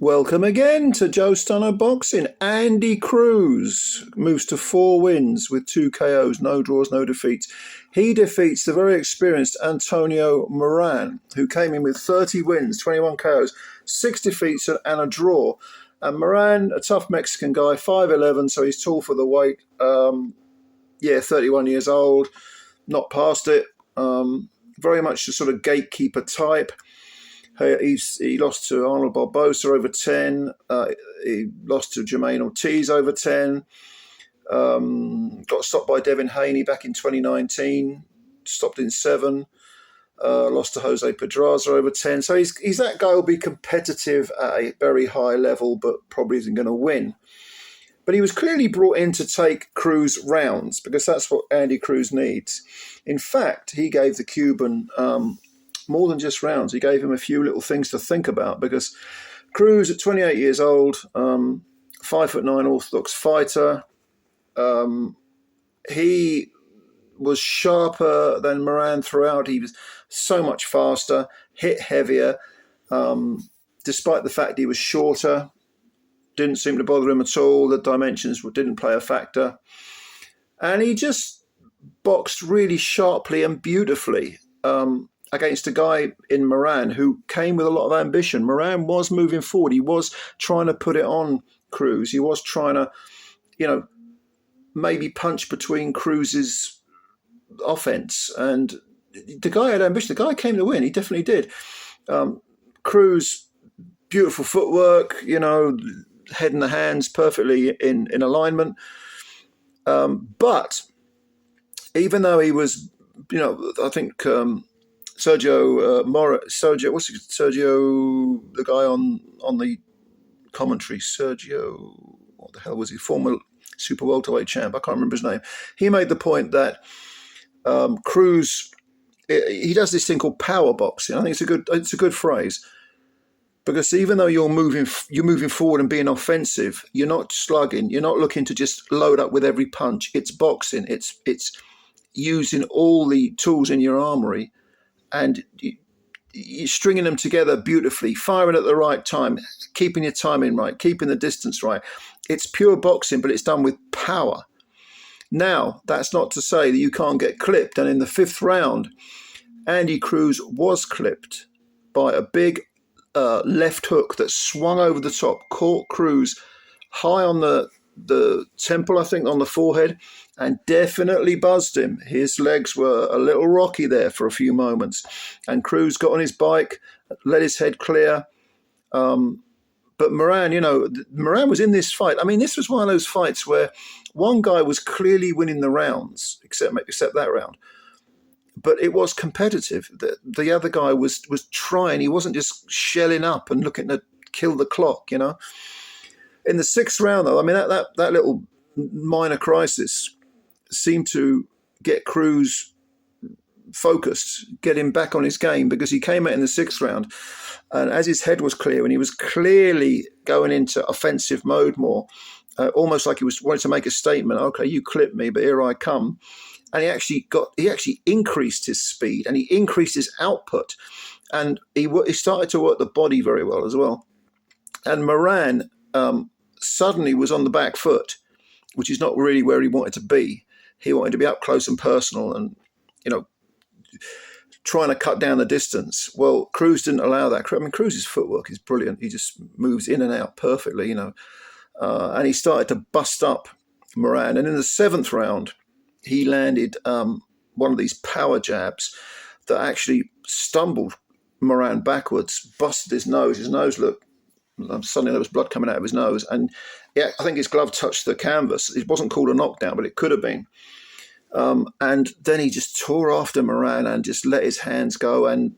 Welcome again to Joe Stunner Boxing. Andy Cruz moves to 4 wins with 2 KOs, no draws, no defeats. He defeats the very experienced Antonio Moran, who came in with 30 wins, 21 KOs, 6 defeats and a draw. And Moran, a tough Mexican guy, 5'11", so he's tall for the weight. 31 years old, not past it. Very much the sort of gatekeeper type. He lost to Arnold Barbosa over 10. He lost to Jermaine Ortiz over 10. Got stopped by Devin Haney back in 2019. Stopped in 7. Lost to Jose Pedraza over 10. So he's that guy who'll be competitive at a very high level, but probably isn't going to win. But he was clearly brought in to take Cruz rounds because that's what Andy Cruz needs. In fact, he gave the Cuban more than just rounds. He gave him a few little things to think about because Cruz, at 28 years old, 5'9" orthodox fighter, he was sharper than Moran throughout. He was so much faster, hit heavier, despite the fact he was shorter. Didn't seem to bother him at all. The dimensions didn't play a factor. And he just boxed really sharply and beautifully against a guy in Moran who came with a lot of ambition. Moran was moving forward. He was trying to put it on Cruz. He was trying to, maybe punch between Cruz's offense. And the guy had ambition. The guy came to win. He definitely did. Cruz, beautiful footwork, head and the hands perfectly in alignment. But even though he was, I think Sergio Mora, Sergio, the guy on the commentary, Sergio, what the hell was he? Former super welterweight champ. I can't remember his name. He made the point that Cruz, he does this thing called power boxing. I think it's a good phrase. Because even though you're moving forward and being offensive, you're not slugging. You're not looking to just load up with every punch. It's boxing. It's using all the tools in your armory, and you're stringing them together beautifully, firing at the right time, keeping your timing right, keeping the distance right. It's pure boxing, but it's done with power. Now, that's not to say that you can't get clipped. And in the 5th round, Andy Cruz was clipped by a big left hook that swung over the top, caught Cruz high on the temple, I think, on the forehead, and definitely buzzed him. His legs were a little rocky there for a few moments, and Cruz got on his bike, let his head clear. But Moran, Moran was in this fight. I mean, this was one of those fights where one guy was clearly winning the rounds, except that round. But it was competitive. The other guy was trying. He wasn't just shelling up and looking to kill the clock, In the 6th round, though, I mean, that little minor crisis seemed to get Cruz focused, get him back on his game, because he came out in the 6th round, and as his head was clear and he was clearly going into offensive mode more, almost like he was wanting to make a statement. Okay, you clipped me, but here I come. And he actually increased his speed and he increased his output, and he started to work the body very well as well. And Moran suddenly was on the back foot, which is not really where he wanted to be. He wanted to be up close and personal, and trying to cut down the distance. Well, Cruz didn't allow that. I mean, Cruz's footwork is brilliant. He just moves in and out perfectly, and he started to bust up Moran. And in the 7th round, he landed one of these power jabs that actually stumbled Moran backwards, busted his nose. His nose looked, suddenly there was blood coming out of his nose. And I think his glove touched the canvas. It wasn't called a knockdown, but it could have been. And then he just tore after Moran and just let his hands go. And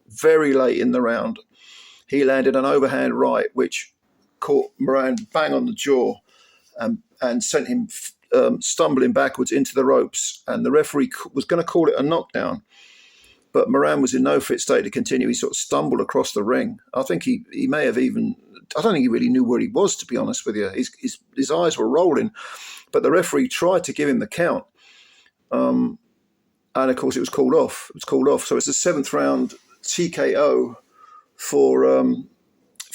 very late in the round, he landed an overhand right, which caught Moran bang on the jaw and sent him stumbling backwards into the ropes, and the referee was going to call it a knockdown, but Moran was in no fit state to continue. He sort of stumbled across the ring. I think he may have even, I don't think he really knew where he was, to be honest with you. His eyes were rolling, but the referee tried to give him the count, and of course it was called off. So it's a 7th round TKO for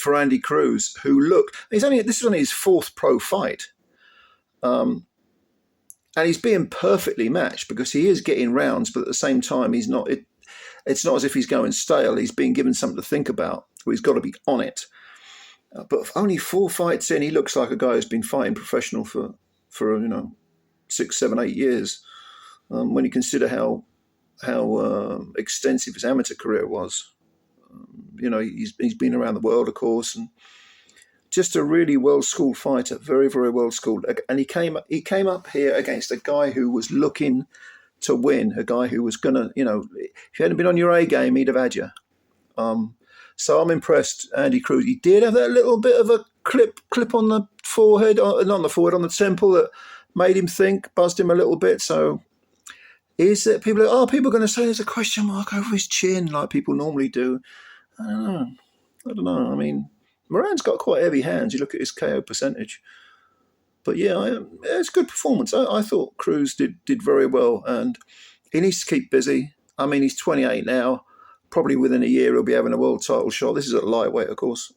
for Andy Cruz, who looked, this is only his 4th pro fight. And he's being perfectly matched because he is getting rounds, but at the same time, it's not as if he's going stale. He's being given something to think about. He's got to be on it. But only 4 fights in, he looks like a guy who's been fighting professional for 6, 7, 8 years. When you consider how extensive his amateur career was, he's been around the world, of course, and just a really well-schooled fighter, very, very well-schooled. And he came up here against a guy who was looking to win, a guy who was gonna, if you hadn't been on your A game, he'd have had you. So I'm impressed, Andy Cruz. He did have that little bit of a clip on the forehead, not on the forehead, on the temple that made him think, buzzed him a little bit. So is that people are going to say there's a question mark over his chin like people normally do? I don't know. I mean, Moran's got quite heavy hands. You look at his KO percentage. But yeah, it's a good performance. I thought Cruz did very well, and he needs to keep busy. I mean, he's 28 now. Probably within a year he'll be having a world title shot. This is at lightweight, of course.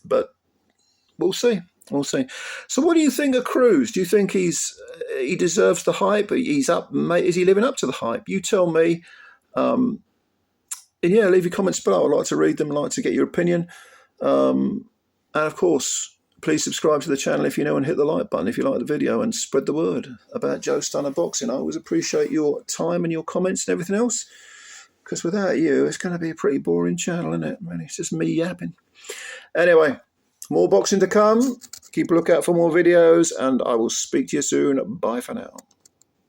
But we'll see. We'll see. So what do you think of Cruz? Do you think he deserves the hype? He's up, mate. Is he living up to the hype? You tell me. And yeah, leave your comments below. I'd like to read them. I'd like to get your opinion. And of course, please subscribe to the channel if you know, and hit the like button if you like the video, and spread the word about Joe Stunner Boxing. I always appreciate your time and your comments and everything else, because without you, it's going to be a pretty boring channel, isn't it? I mean, it's just me yapping. Anyway, more boxing to come. Keep a lookout for more videos, and I will speak to you soon. Bye for now.